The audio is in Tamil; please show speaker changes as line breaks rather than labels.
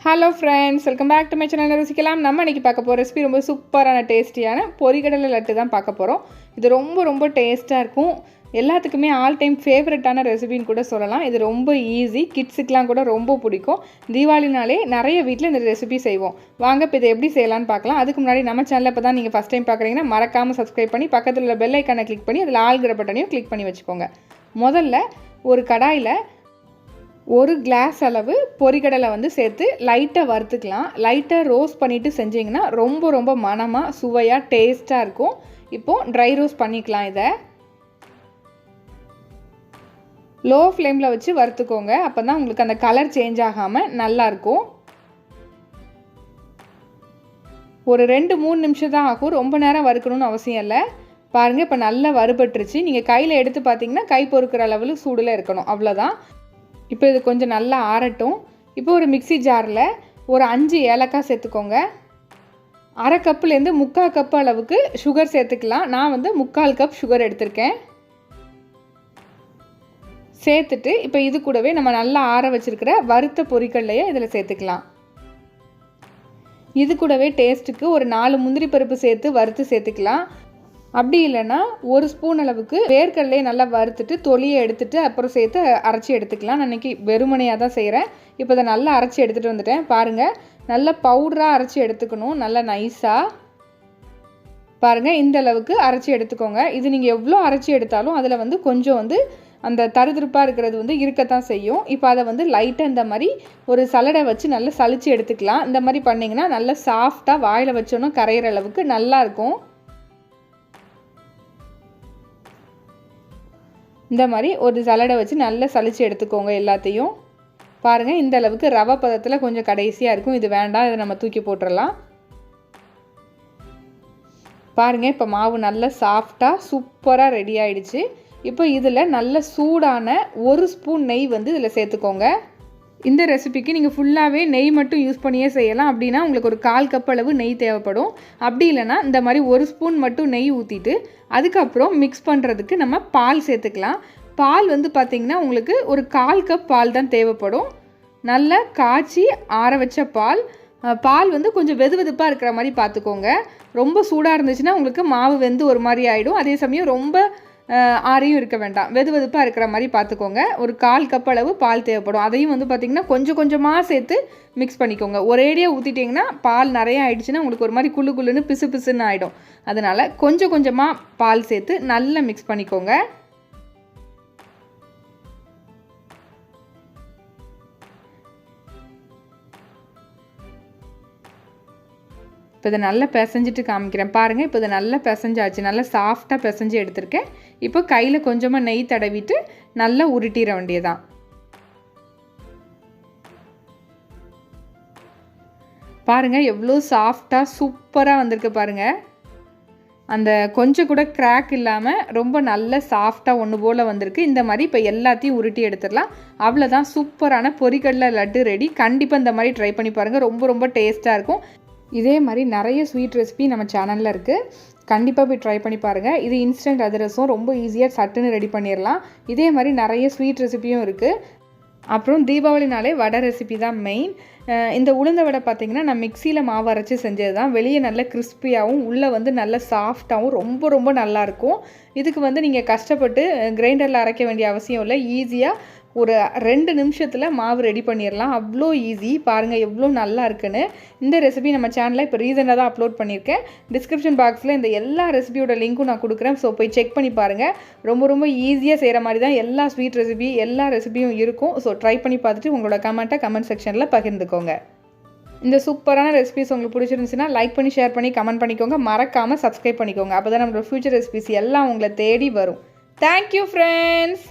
Hello friends, welcome back to my channel. ரசிக்கலாம். நம்ம இன்றைக்கி பார்க்க போகிற ரெசிபி ரொம்ப சூப்பரான டேஸ்டியான பொரிகடலை லட்டு தான் பார்க்க போகிறோம். இது ரொம்ப டேஸ்ட்டாக இருக்கும். எல்லாத்துக்குமே ஆல் டைம் ஃபேவரட்டான ரெசிபின்னு கூட சொல்லலாம். இது ரொம்ப ஈஸி, கிட்ஸுக்கெலாம் கூட ரொம்ப பிடிக்கும். தீபாவளினாலே நிறைய வீட்டில் இந்த ரெசிபி செய்வோம். வாங்க இப்போ இதை எப்படி செய்யலான்னு பார்க்கலாம். அதுக்கு முன்னாடி நம்ம சேனலில் இப்போ தான் நீங்கள் ஃபஸ்ட் டைம் பார்க்குறீங்கன்னா மறக்காமல் சப்ஸ்கிரைப் பண்ணி பக்கத்தில் உள்ள பெல் ஐக்கானை கிளிக் பண்ணி அதில் ஆல்கிற பட்டனையும் கிளிக் பண்ணி வச்சுக்கோங்க. முதல்ல ஒரு கடாயில் ஒரு கிளாஸ் அளவு பொரிகடலை சேர்த்து லைட்டாக வறுத்துக்கலாம். லைட்டாக ரோஸ்ட் பண்ணிவிட்டு செஞ்சிங்கன்னா ரொம்ப மணமாக சுவையாக டேஸ்ட்டாக இருக்கும். இப்போது ட்ரை ரோஸ்ட் பண்ணிக்கலாம். இதை லோ ஃப்ளேமில் வச்சு வறுத்துக்கோங்க. அப்போ தான் உங்களுக்கு அந்த கலர் சேஞ்ச் ஆகாமல் நல்லாயிருக்கும். ஒரு 2-3 நிமிஷம் தான் ஆகும், ரொம்ப நேரம் வறுக்கணும்னு அவசியம் இல்லை. பாருங்கள், இப்போ நல்லா வறுபட்டுருச்சு. நீங்கள் கையில் எடுத்து பார்த்தீங்கன்னா கை பொறுக்கிற அளவில் சூடில் இருக்கணும், அவ்வளோதான். இப்போ இது கொஞ்சம் நல்லா ஆறட்டும். இப்போ ஒரு மிக்சி ஜாரில் ஒரு 5 ஏலக்காய் சேர்த்துக்கோங்க. அரை கப்புலேருந்து 3/4 கப்பு அளவுக்கு சுகர் சேர்த்துக்கலாம். நான் 3/4 கப் சுகர் எடுத்திருக்கேன். சேர்த்துட்டு இப்போ இது கூடவே நம்ம நல்லா ஆற வச்சுருக்கிற வறுத்த பொரிக்கடலையை இதில் சேர்த்துக்கலாம். இது கூடவே டேஸ்ட்டுக்கு ஒரு 4 முந்திரி பருப்பு சேர்த்து வறுத்து சேர்த்துக்கலாம். அப்படி இல்லைன்னா ஒரு ஸ்பூன் அளவுக்கு வேர்க்கடலையை நல்லா வறுத்துட்டு தொலியை எடுத்துட்டு அப்புறம் சேர்த்து அரைச்சி எடுத்துக்கலாம். நான் இன்றைக்கி வெறுமனையாக தான் செய்கிறேன். இப்போ இதை நல்லா அரைச்சி எடுத்துகிட்டு வந்துட்டேன். பாருங்கள், நல்லா பவுடராக அரைச்சி எடுத்துக்கணும், நல்லா நைஸாக. பாருங்கள், இந்த அளவுக்கு அரைச்சி எடுத்துக்கோங்க. இது நீங்கள் எவ்வளோ அரைச்சி எடுத்தாலும் அதில் கொஞ்சம் அந்த தருதிருப்பாக இருக்கிறது இருக்கத்தான் செய்யும். இப்போ அதை லைட்டாக இந்த மாதிரி ஒரு சலடை வச்சு நல்லா சலிச்சு எடுத்துக்கலாம். இந்த மாதிரி பண்ணிங்கன்னா நல்லா சாஃப்டாக வாயில் வச்சோன்னா கரையிற அளவுக்கு நல்லாயிருக்கும். இந்த மாதிரி ஒரு சலடை வச்சு நல்லா சலிச்சு எடுத்துக்கோங்க எல்லாத்தையும். பாருங்கள், இந்த அளவுக்கு ரவை பதத்தில் கொஞ்சம் கடைசியாக இருக்கும். இது வேண்டாம், இதை நம்ம தூக்கி போட்டுடலாம். பாருங்கள், இப்போ மாவு நல்லா சாஃப்டாக சூப்பராக ரெடி ஆகிடுச்சு. இப்போ இதில் நல்ல சூடான 1 ஸ்பூன் நெய் இதில் சேர்த்துக்கோங்க. இந்த ரெசிபிக்கு நீங்கள் ஃபுல்லாகவே நெய் மட்டும் யூஸ் பண்ணியே செய்யலாம். அப்படின்னா உங்களுக்கு ஒரு 1/4 கப் அளவு நெய் தேவைப்படும். அப்படி இல்லைனா இந்த மாதிரி 1 ஸ்பூன் மட்டும் நெய் ஊற்றிட்டு அதுக்கப்புறம் மிக்ஸ் பண்ணுறதுக்கு நம்ம பால் சேர்த்துக்கலாம். பால் பார்த்திங்கன்னா உங்களுக்கு ஒரு 1/4 கப் பால் தான் தேவைப்படும். நல்லா காய்ச்சி ஆற வச்ச பால். பால் கொஞ்சம் வெதுவெதுப்பாக இருக்கிற மாதிரி பார்த்துக்கோங்க. ரொம்ப சூடாக இருந்துச்சுன்னா உங்களுக்கு மாவு வெந்து ஒரு மாதிரி ஆகிடும். அதே சமயம் ரொம்ப ஆறையும் இருக்க வேண்டாம், வெதுவெதுப்பாக இருக்கிற மாதிரி பார்த்துக்கோங்க. ஒரு 1/4 கப் அளவு பால் தேவைப்படும். அதையும் பார்த்திங்கன்னா கொஞ்சமாக சேர்த்து மிக்ஸ் பண்ணிக்கோங்க. ஒரேடியாக ஊற்றிட்டிங்கன்னா பால் நிறையா ஆகிடுச்சுன்னா உங்களுக்கு ஒரு மாதிரி குள்ளுன்னு பிசுன்னு ஆகிடும். அதனால் கொஞ்சமாக பால் சேர்த்து நல்லா மிக்ஸ் பண்ணிக்கோங்க. இப்போ இதை நல்லா பிசைஞ்சிட்டு காமிக்கிறேன். பாருங்கள், இப்போ இதை நல்லா பிசைஞ்சாச்சு. நல்லா சாஃப்டாக பிசைஞ்சு எடுத்திருக்கேன். இப்போ கையில் கொஞ்சமாக நெய் தடவிட்டு நல்லா உருட்டிட வேண்டியதான். பாருங்கள், எவ்வளோ சாஃப்டாக சூப்பராக வந்திருக்கு பாருங்கள். அந்த கொஞ்சம் கூட கிராக் இல்லாமல் ரொம்ப நல்ல சாஃப்டாக ஒன்று போல் வந்திருக்கு. இந்த மாதிரி இப்போ எல்லாத்தையும் உருட்டி எடுத்துடலாம். அவ்வளோதான், சூப்பரான பொரிகடலை லட்டு ரெடி. கண்டிப்பாக இந்த மாதிரி ட்ரை பண்ணி பாருங்கள். ரொம்ப டேஸ்ட்டாக இருக்கும். இதே மாதிரி நிறைய ஸ்வீட் ரெசிபி நம்ம சேனலில் இருக்குது. கண்டிப்பாக போய் ட்ரை பண்ணி பாருங்கள். இது இன்ஸ்டன்ட் அதிரசம், ரொம்ப ஈஸியாக சட்டுன்னு ரெடி பண்ணிடலாம். இதே மாதிரி நிறைய ஸ்வீட் ரெசிபியும் இருக்குது. அப்புறம் தீபாவளினாலே வடை ரெசிபி தான் மெயின். இந்த உளுந்த வடை பார்த்திங்கன்னா நான் மிக்சியில் மாவு அரைச்சி செஞ்சது தான். வெளியே நல்ல கிறிஸ்பியாகவும் உள்ளே நல்ல சாஃப்டாகவும் ரொம்ப நல்லாயிருக்கும். இதுக்கு நீங்கள் கஷ்டப்பட்டு கிரைண்டரில் அரைக்க வேண்டிய அவசியம் இல்லை. ஈஸியாக ஒரு 2 நிமிஷத்தில் மாவு ரெடி பண்ணிடலாம். அவ்வளோ ஈஸி. பாருங்கள் எவ்வளோ நல்லா இருக்குன்னு. இந்த ரெசிபி நம்ம சேனலில் இப்போ ரீசெண்டாக தான் அப்லோட் பண்ணியிருக்கேன். டிஸ்கிரிப்ஷன் பாக்ஸில் இந்த எல்லா ரெசிபியோட லிங்க்கும் நான் கொடுக்குறேன். ஸோ போய் செக் பண்ணி பாருங்கள். ரொம்ப ஈஸியாக செய்கிற மாதிரி தான் எல்லா ஸ்வீட் ரெசிபி எல்லா ரெசிபியும் இருக்கும். ஸோ ட்ரை பண்ணி பார்த்துட்டு உங்களோட கமெண்ட்டை கமெண்ட் செக்ஷனில் பகிர்ந்துக்கோங்க. இந்த சூப்பரான ரெசிபிஸ் உங்களுக்கு பிடிச்சிருந்துச்சுன்னா லைக் பண்ணி ஷேர் பண்ணி கமெண்ட் பண்ணிக்கோங்க. மறக்காமல் சப்ஸ்கிரைப் பண்ணிக்கோங்க. அப்போ தான் நம்மளோட ஃபியூச்சர் ரெசிபிஸ் எல்லாம் உங்களை தேடி வரும். Thank you friends.